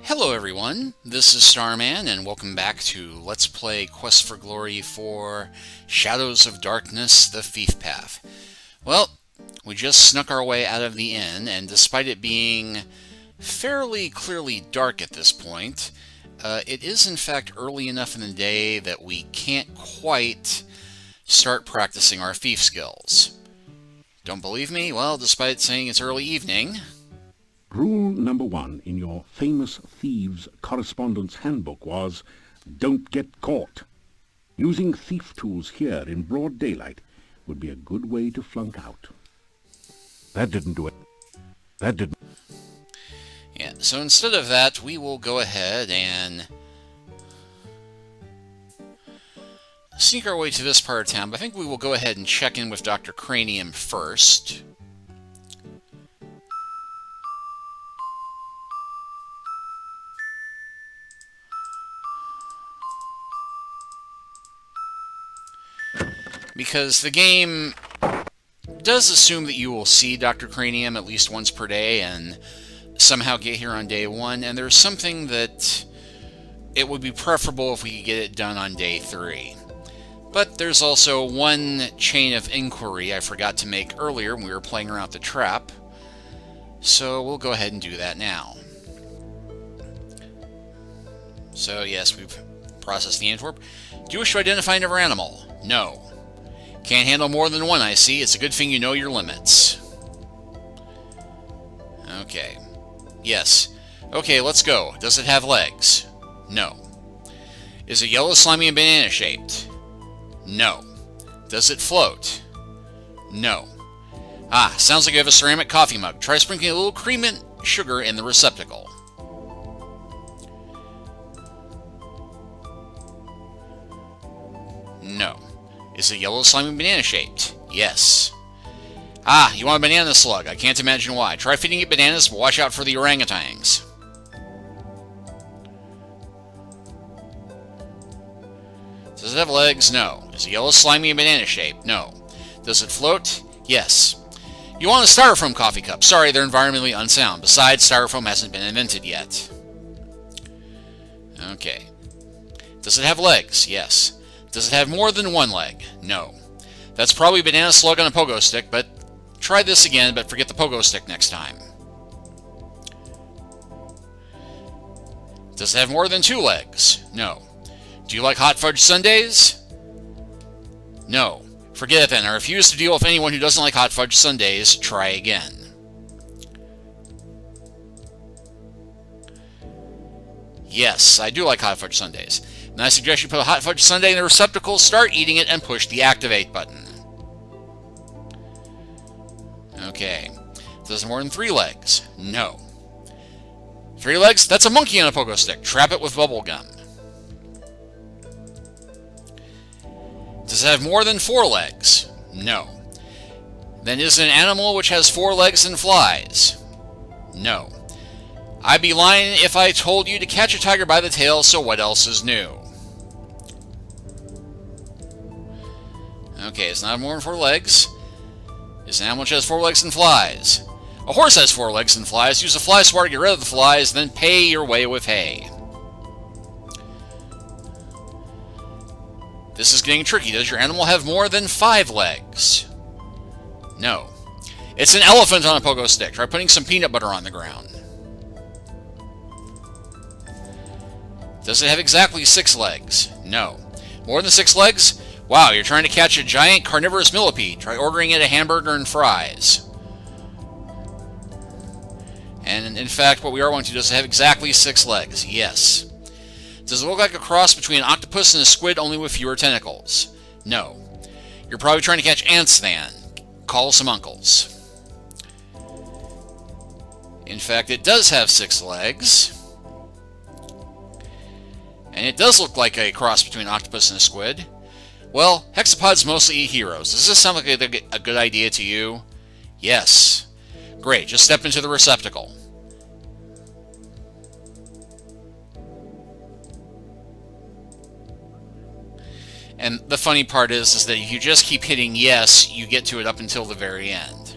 Hello everyone, this is Starman, and welcome back to Let's Play Quest for Glory for Shadows of Darkness, the Thief Path. Well, we just snuck our way out of the inn, and despite it being fairly clearly dark at this point, it is in fact early enough in the day that we can't quite start practicing our thief skills. Don't believe me? Well, despite saying it's early evening... Rule number 1 in your famous thieves' correspondence handbook was, don't get caught. Using thief tools here in broad daylight would be a good way to flunk out. That didn't do it. That didn't. Yeah, so instead of that, we will go ahead and sneak our way to this part of town, but I think we will go ahead and check in with Dr. Cranium first. Because the game does assume that you will see Dr. Cranium at least once per day and somehow get here on day 1, and there's something that it would be preferable if we could get it done on day 3. But there's also one chain of inquiry I forgot to make earlier when we were playing around the trap, so we'll go ahead and do that now. So yes, we've processed the Antwerp. Do you wish to identify another animal? No. Can't handle more than one, I see. It's a good thing you know your limits. Okay. Yes. Okay, let's go. Does it have legs? No. Is it yellow, slimy, and banana-shaped? No. Does it float? No. Ah, sounds like you have a ceramic coffee mug. Try sprinkling a little cream and sugar in the receptacle. No. Is it yellow, slimy, banana-shaped? Yes. Ah, you want a banana slug. I can't imagine why. Try feeding it bananas, but watch out for the orangutans. Does it have legs? No. Is it yellow, slimy, and banana-shaped? No. Does it float? Yes. You want a styrofoam coffee cup. Sorry, they're environmentally unsound. Besides, styrofoam hasn't been invented yet. Okay. Does it have legs? Yes. Does it have more than one leg? No. That's probably a banana slug on a pogo stick, but try this again, but forget the pogo stick next time. Does it have more than 2 legs? No. Do you like hot fudge sundaes? No. Forget it then. I refuse to deal with anyone who doesn't like hot fudge sundaes. Try again. Yes, I do like hot fudge sundaes. And I suggest you put a hot fudge sundae in the receptacle, start eating it, and push the activate button. Okay. Does it have more than 3 legs? No. 3 legs? That's a monkey on a pogo stick. Trap it with bubble gum. Does it have more than 4 legs? No. Then is it an animal which has 4 legs and flies? No. I'd be lying if I told you to catch a tiger by the tail, so what else is new? Okay, it's not more than 4 legs. It's an animal which has 4 legs and flies. A horse has 4 legs and flies. Use a fly swatter to get rid of the flies, then pay your way with hay. This is getting tricky. Does your animal have more than 5 legs? No. It's an elephant on a pogo stick. Try putting some peanut butter on the ground. Does it have exactly 6 legs? No. More than 6 legs? Wow, you're trying to catch a giant carnivorous millipede. Try ordering it a hamburger and fries. And in fact, what we are wanting to do is have exactly 6 legs. Yes. Does it look like a cross between an octopus and a squid, only with fewer tentacles? No. You're probably trying to catch ants then. Call some uncles. In fact, it does have 6 legs. And it does look like a cross between an octopus and a squid. Well, hexapods mostly eat heroes. Does this sound like a good idea to you? Yes. Great, just step into the receptacle. And the funny part is that if you just keep hitting yes, you get to it up until the very end.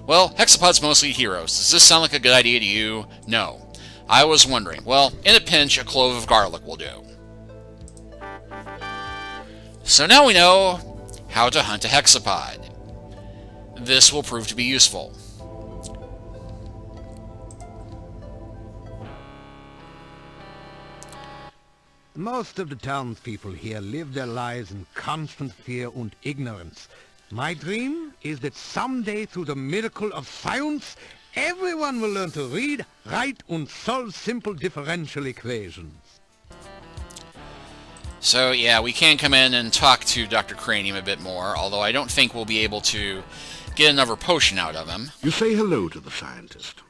Well, hexapods mostly eat heroes. Does this sound like a good idea to you? No. I was wondering. Well, in a pinch, a clove of garlic will do. So now we know how to hunt a hexapod. This will prove to be useful. Most of the townspeople here live their lives in constant fear and ignorance. My dream is that someday, through the miracle of science, everyone will learn to read, write, and solve simple differential equations. So yeah, we can come in and talk to Dr. Cranium a bit more, although I don't think we'll be able to get another potion out of him. You say hello to the scientist.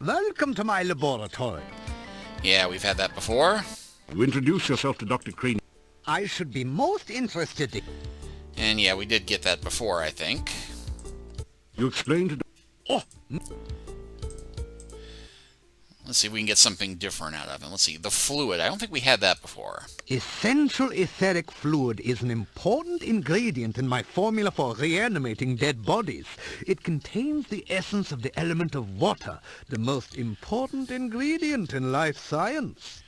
Welcome to my laboratory. Yeah, we've had that before. You introduce yourself to Dr. Crane. I should be most interested in... And yeah, we did get that before, I think. You explain to... Oh, Let's see if we can get something different out of him. Let's see, the fluid. I don't think we had that before. essential etheric fluid is an important ingredient in my formula for reanimating dead bodies. It contains the essence of the element of water, the most important ingredient in life science.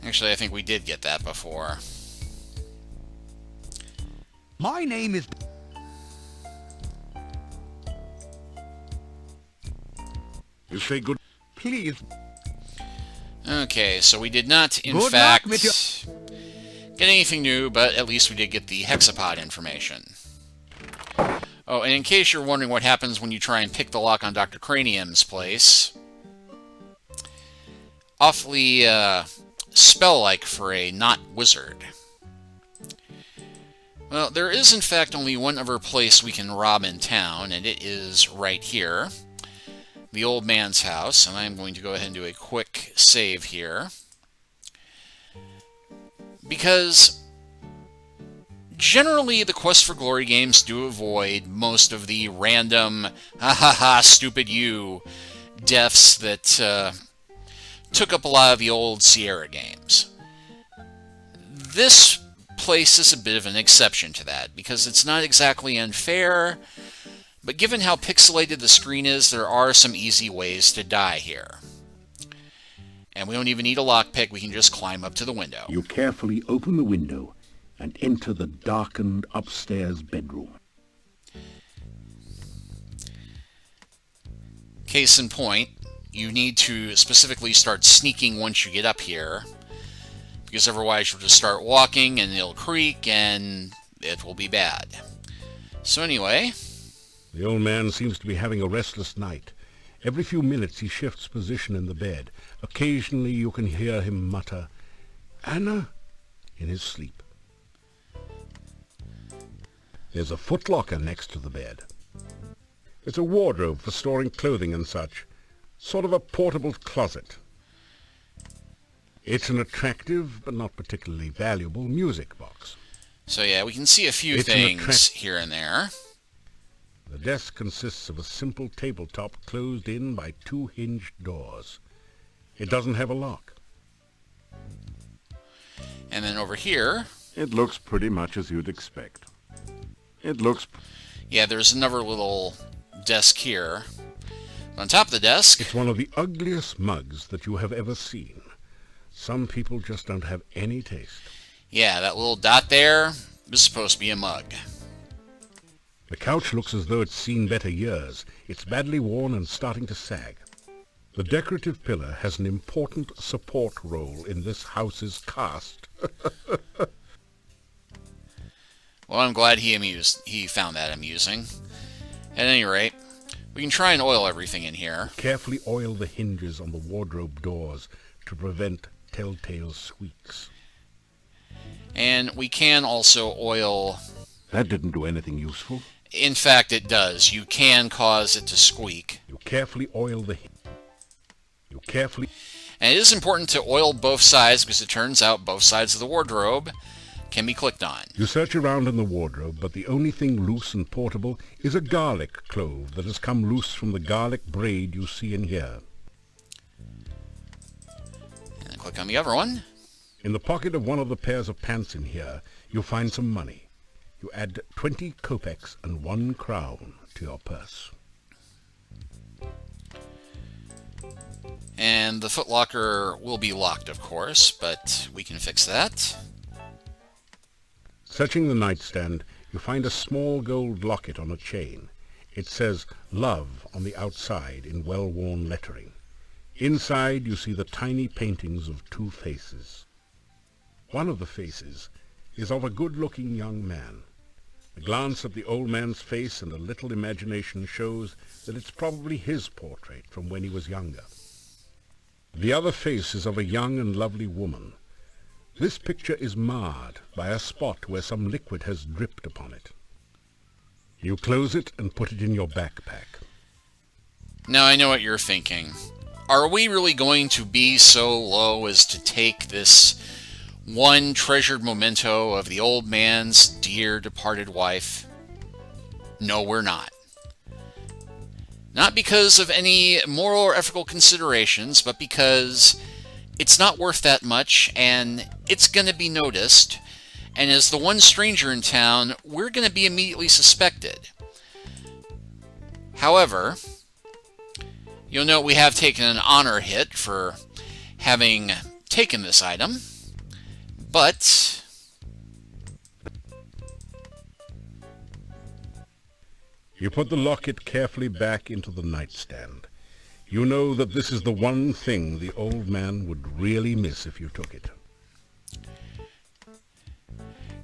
Actually, I think we did get that before. My name is... You say good... Please. Okay, so we did not, in Good fact, luck with get anything new, but at least we did get the hexapod information. Oh, and in case you're wondering what happens when you try and pick the lock on Dr. Cranium's place, awfully spell-like for a not wizard. Well, there is in fact only one other place we can rob in town, and it is right here. The old man's house, and I'm going to go ahead and do a quick save here. Because generally the Quest for Glory games do avoid most of the random, ha ha ha, stupid you deaths that took up a lot of the old Sierra games. This place is a bit of an exception to that, because it's not exactly unfair, but given how pixelated the screen is, there are some easy ways to die here. And we don't even need a lockpick, we can just climb up to the window. You carefully open the window and enter the darkened upstairs bedroom. Case in point, you need to specifically start sneaking once you get up here, because otherwise you'll just start walking and it'll creak and it will be bad. So anyway... The old man seems to be having a restless night. Every few minutes he shifts position in the bed. Occasionally you can hear him mutter, "Anna," in his sleep. There's a footlocker next to the bed. It's a wardrobe for storing clothing and such. Sort of a portable closet. It's an attractive, but not particularly valuable, music box. So yeah, we can see a few things here and there. The desk consists of a simple tabletop closed in by two hinged doors. It doesn't have a lock. And then over here... It looks pretty much as you'd expect. It looks... Yeah, there's another little desk here. On top of the desk... It's one of the ugliest mugs that you have ever seen. Some people just don't have any taste. Yeah, that little dot there is supposed to be a mug. The couch looks as though it's seen better years. It's badly worn and starting to sag. The decorative pillar has an important support role in this house's cast. Well, I'm glad he found that amusing. At any rate, we can try and oil everything in here. Carefully oil the hinges on the wardrobe doors to prevent telltale squeaks. And we can also oil... That didn't do anything useful. In fact, it does. You can cause it to squeak. You carefully oil the... And it is important to oil both sides, because it turns out both sides of the wardrobe can be clicked on. You search around in the wardrobe, but the only thing loose and portable is a garlic clove that has come loose from the garlic braid you see in here. And then click on the other one. In the pocket of one of the pairs of pants in here, you'll find some money. You add 20 kopecks and 1 crown to your purse. And the footlocker will be locked, of course, but we can fix that. Searching the nightstand, you find a small gold locket on a chain. It says "Love" on the outside in well-worn lettering. Inside you see the tiny paintings of two faces. One of the faces is of a good-looking young man. A glance at the old man's face and a little imagination shows that it's probably his portrait from when he was younger. The other face is of a young and lovely woman. This picture is marred by a spot where some liquid has dripped upon it. You close it and put it in your backpack. Now I know what you're thinking. Are we really going to be so low as to take this one treasured memento of the old man's dear departed wife? No, we're not. Not because of any moral or ethical considerations, but because it's not worth that much, and it's going to be noticed, and as the one stranger in town, we're going to be immediately suspected. However, you'll note we have taken an honor hit for having taken this item, but You put the locket carefully back into the nightstand. You know that this is the one thing the old man would really miss if you took it.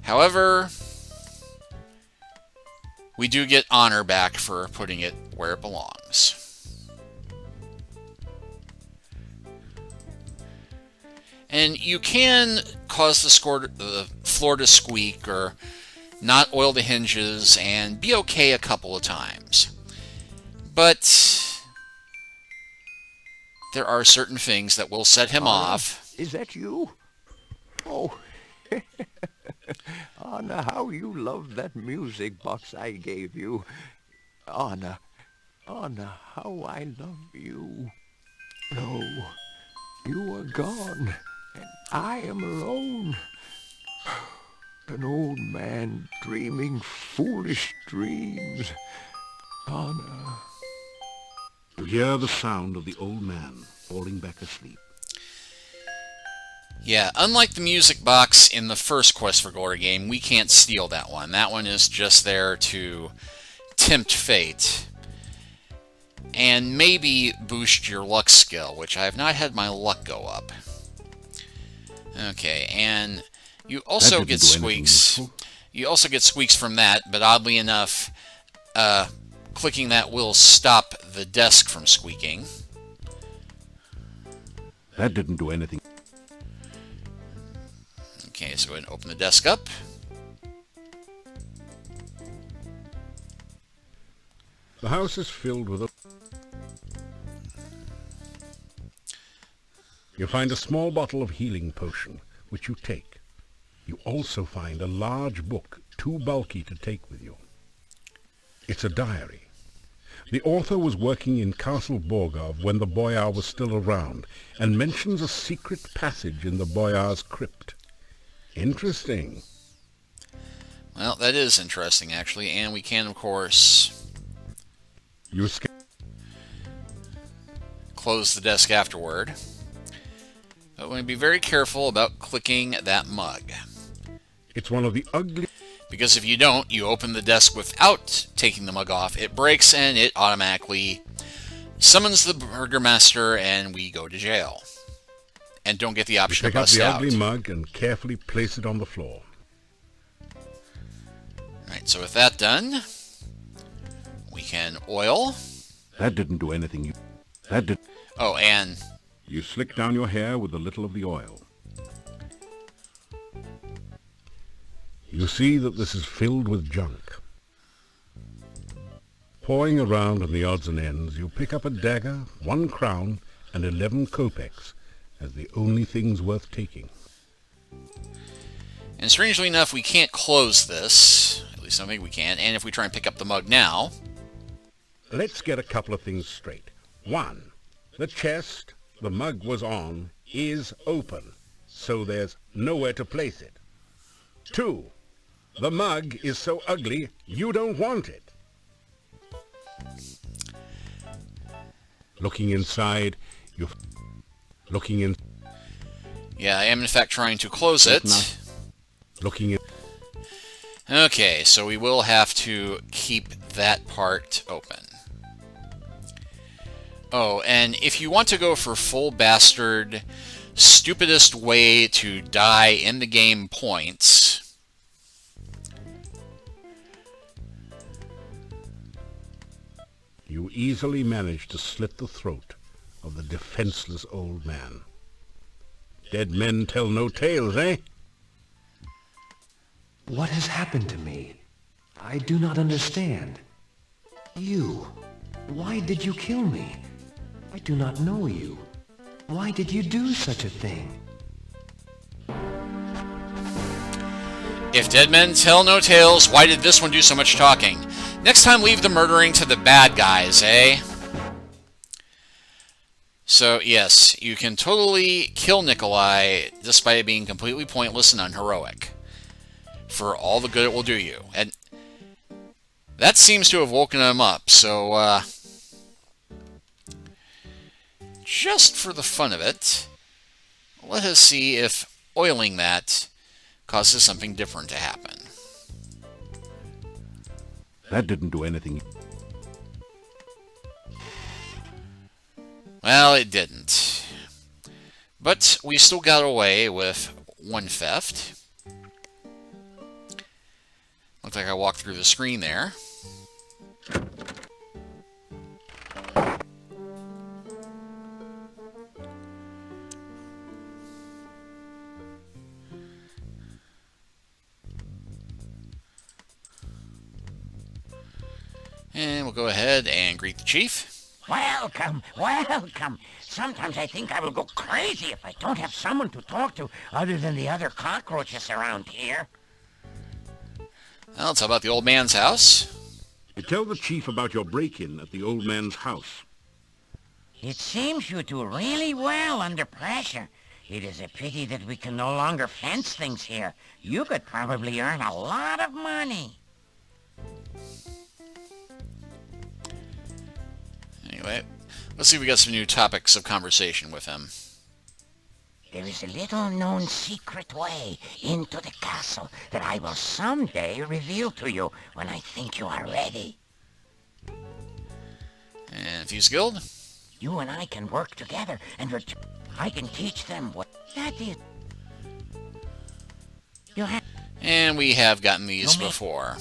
however, we do get honor back for putting it where it belongs. And you can cause the floor to squeak or not oil the hinges and be okay a couple of times. But there are certain things that will set him off. Is that you? Oh, Anna, how you love that music box I gave you. Anna, how I love you. No, you are gone, and I am alone. An old man dreaming foolish dreams. Anna. You hear the sound of the old man falling back asleep. Yeah, unlike the music box in the first Quest for Glory game, we can't steal that one. That one is just there to tempt fate and maybe boost your luck skill, which I have not had my luck go up. Okay, and you also get squeaks. You also get squeaks from that, but oddly enough, clicking that will stop the desk from squeaking. That didn't do anything. Okay, so go ahead and open the desk up. The house is filled with You find a small bottle of healing potion, which you take. You also find a large book, too bulky to take with you. It's a diary. The author was working in Castle Borgov when the Boyar was still around, and mentions a secret passage in the Boyar's crypt. Interesting. Well, that is interesting, actually, and we can, of course, close the desk afterward. But we're going to be very careful about clicking that mug. It's one of the ugly... Because if you don't, you open the desk without taking the mug off, it breaks and it automatically summons the burgomaster and we go to jail. And don't get the option to bust out. Pick up the ugly mug and carefully place it on the floor. Alright, so with that done, we can oil. That didn't do anything. Oh, and You slick down your hair with a little of the oil. You see that this is filled with junk. Pawing around in the odds and ends, you pick up a dagger, 1 crown, and 11 kopecks as the only things worth taking. And strangely enough, we can't close this. At least I don't think we can. And if we try and pick up the mug now... Let's get a couple of things straight. 1, the chest the mug was on is open, so there's nowhere to place it. 2, the mug is so ugly you don't want it. Looking inside, You're looking in. Yeah, I am in fact trying to close it. Looking in. Okay, so we will have to keep that part open. Oh, and if you want to go for full bastard, stupidest way to die in the game points, You easily manage to slit the throat of the defenseless old man. Dead men tell no tales, eh? What has happened to me? I do not understand. You. Why did you kill me? I do not know you. Why did you do such a thing? if dead men tell no tales, why did this one do so much talking? Next time, leave the murdering to the bad guys, eh? So, yes, you can totally kill Nikolai despite it being completely pointless and unheroic. For all the good it will do you. And that seems to have woken him up, so, just for the fun of it, let us see if oiling that causes something different to happen. That didn't do anything. Well, it didn't. But we still got away with one theft. Looks like I walked through the screen there. And we'll go ahead and greet the chief. Welcome, welcome. Sometimes I think I will go crazy if I don't have someone to talk to other than the other cockroaches around here. Well, let's talk about the old man's house. Tell the chief about your break-in at the old man's house. It seems you do really well under pressure. It is a pity that we can no longer fence things here. You could probably earn a lot of money. Anyway, let's see if we got some new topics of conversation with him. There is a little-known secret way into the castle that I will someday reveal to you when I think you are ready. And Fuse Guild. You and I can work together, and I can teach them what that is. You have... And we have gotten these No, me. before.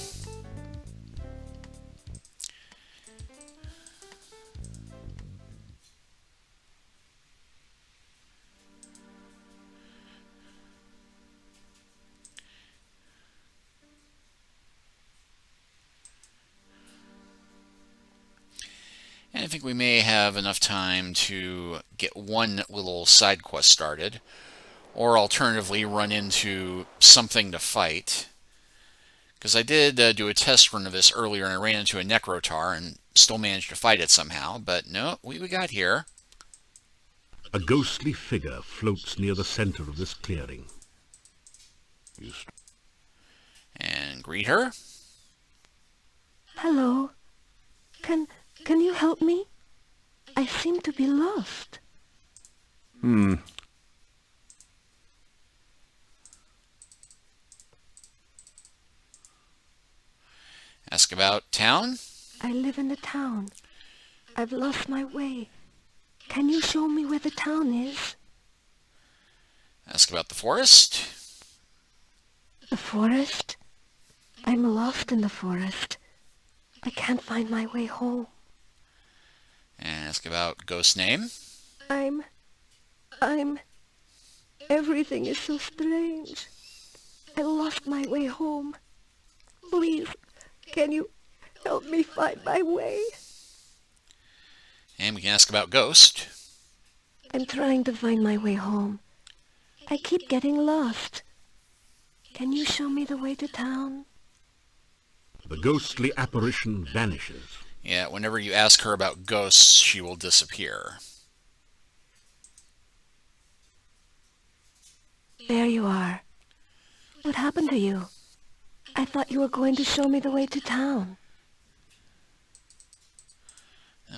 And I think we may have enough time to get one little side quest started, or alternatively run into something to fight. Because I did do a test run of this earlier, and I ran into a Necrotar and still managed to fight it somehow, but no, we got here. A ghostly figure floats near the center of this clearing. And greet her. Hello. Can you help me? I seem to be lost. Ask about town. I live in the town. I've lost my way. Can you show me where the town is? Ask about the forest. The forest? I'm lost in the forest. I can't find my way home. And ask about ghost name. Everything is so strange. I lost my way home. Please, can you help me find my way? And we can ask about ghost. I'm trying to find my way home. I keep getting lost. Can you show me the way to town? The ghostly apparition vanishes. Yeah, whenever you ask her about ghosts, she will disappear. There you are. What happened to you? I thought you were going to show me the way to town.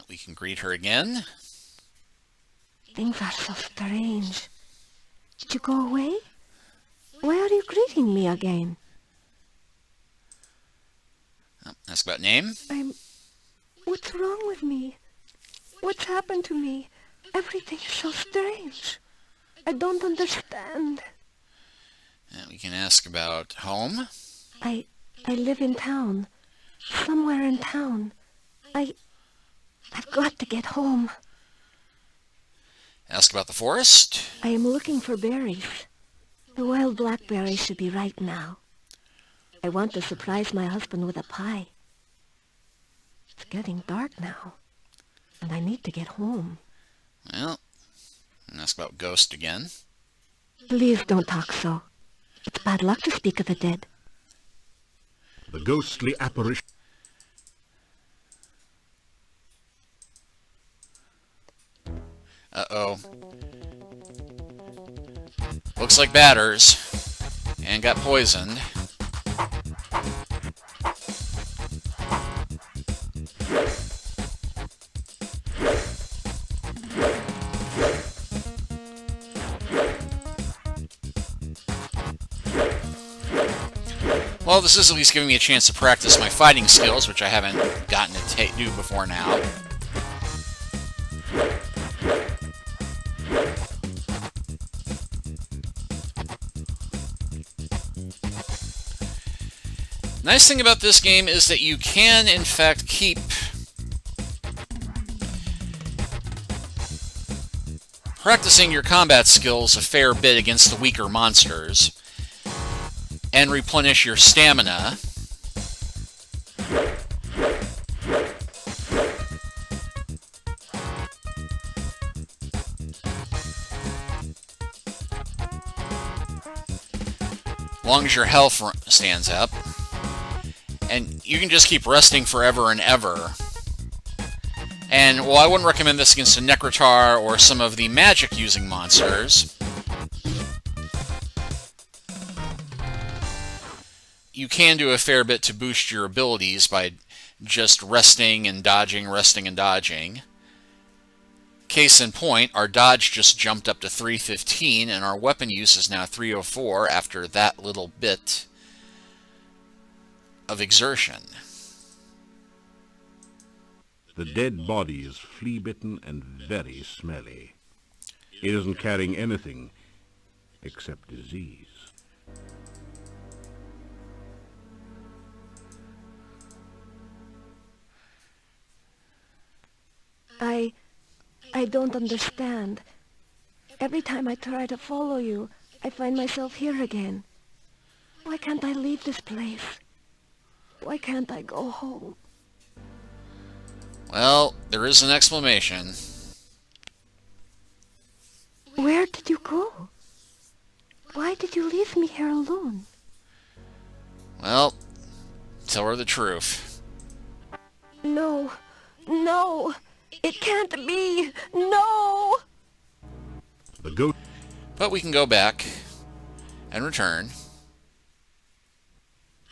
We can greet her again. Things are so strange. Did you go away? Why are you greeting me again? Oh, ask about name. What's wrong with me? What's happened to me? Everything is so strange. I don't understand. We can ask about home. I live in town. Somewhere in town. I've got to get home. Ask about the forest. I am looking for berries. The wild blackberries should be ripe now. I want to surprise my husband with a pie. It's getting dark now, and I need to get home. Well, ask about ghost again. Please don't talk so. It's bad luck to speak of the dead. The ghostly apparition. Uh-oh. Looks like batters. And got poisoned. Well, this is at least giving me a chance to practice my fighting skills, which I haven't gotten to do before now. Nice thing about this game is that you can, in fact, keep practicing your combat skills a fair bit against the weaker monsters and replenish your stamina. As long as your health stands up. And you can just keep resting forever and ever. And, well, I wouldn't recommend this against a Necrotar or some of the magic-using monsters. You can do a fair bit to boost your abilities by just resting and dodging, resting and dodging. Case in point, our dodge just jumped up to 315, and our weapon use is now 304 after that little bit of exertion. The dead body is flea-bitten and very smelly. It isn't carrying anything except disease. I don't understand. Every time I try to follow you, I find myself here again. Why can't I leave this place? Why can't I go home? Well, there is an explanation. Where did you go? Why did you leave me here alone? Well, tell her the truth. No, no, it can't be, no! The goat. But we can go back and return.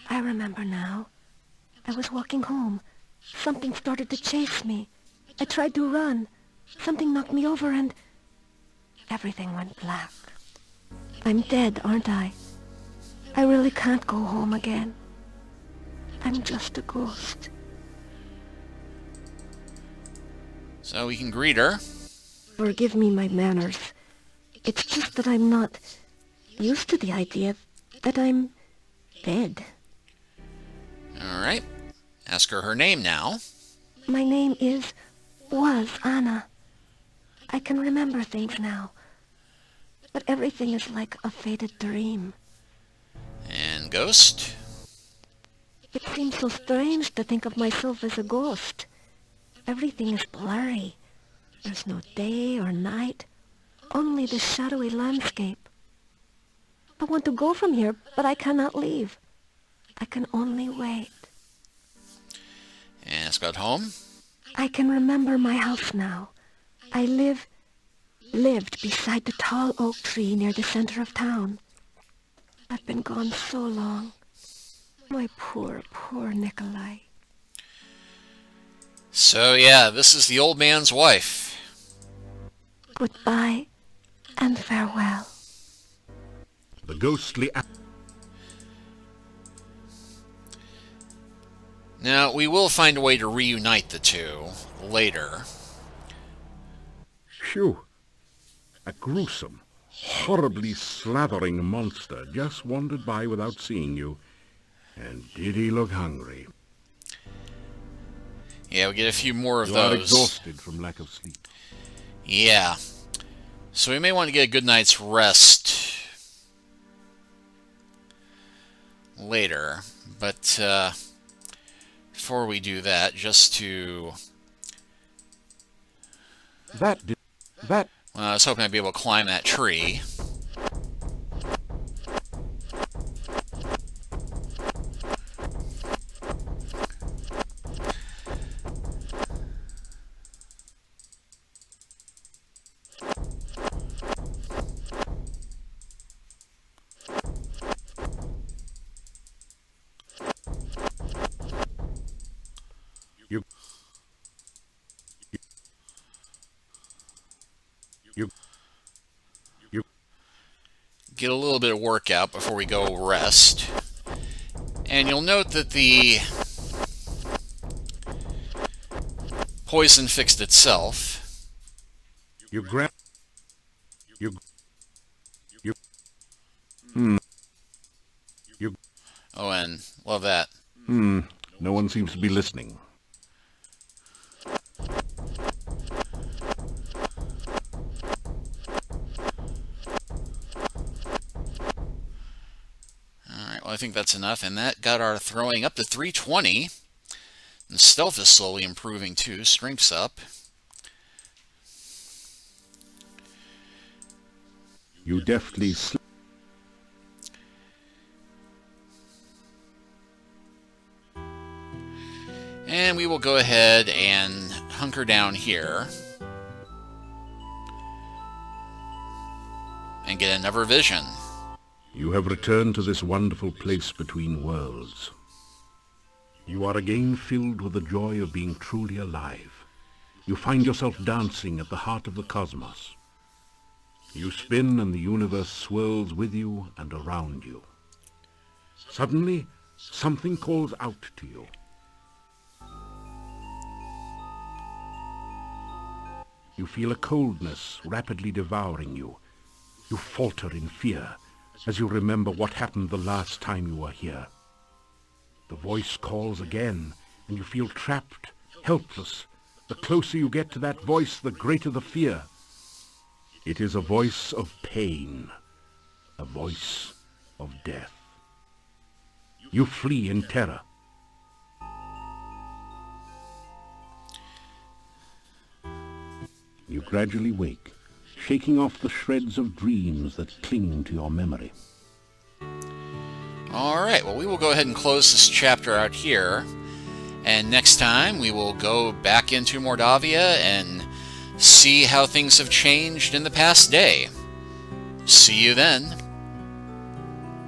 I remember now. I was walking home. Something started to chase me. I tried to run. Something knocked me over and everything went black. I'm dead, aren't I? I really can't go home again. I'm just a ghost. So we can greet her. Forgive me my manners. It's just that I'm not used to the idea that I'm dead. Alright. Ask her name now. My name was Anna. I can remember things now. But everything is like a faded dream. And ghost. It seems so strange to think of myself as a ghost. Everything is blurry. There's no day or night, only the shadowy landscape. I want to go from here, but I cannot leave. I can only wait. And ask about home. I can remember my house now. I lived beside the tall oak tree near the center of town. I've been gone so long. My poor, poor Nikolai. So yeah, this is the old man's wife. Goodbye and farewell. The ghostly... Now, we will find a way to reunite the two later. Phew. A gruesome, horribly slathering monster just wandered by without seeing you. And did he look hungry? Yeah, we get a few more of You are those. exhausted from lack of sleep. Yeah. So we may want to get a good night's rest later. But before we do that, just to... That... Well, I was hoping I'd be able to climb that tree. Get a little bit of workout before we go rest. And you'll note that the poison fixed itself. You grab... You... Oh, and love that. No one seems to be listening. Alright, well, I think that's enough. And that got our throwing up to 320. And stealth is slowly improving too. Strength's up. You deftly And we will go ahead and hunker down here. And get another vision. You have returned to this wonderful place between worlds. You are again filled with the joy of being truly alive. You find yourself dancing at the heart of the cosmos. You spin and the universe swirls with you and around you. Suddenly, something calls out to you. You feel a coldness rapidly devouring you. You falter in fear as you remember what happened the last time you were here. The voice calls again, and you feel trapped, helpless. The closer you get to that voice, the greater the fear. It is a voice of pain, a voice of death. You flee in terror. You gradually wake, shaking off the shreds of dreams that cling to your memory. Alright, well, we will go ahead and close this chapter out here. And next time, we will go back into Mordavia and see how things have changed in the past day. See you then.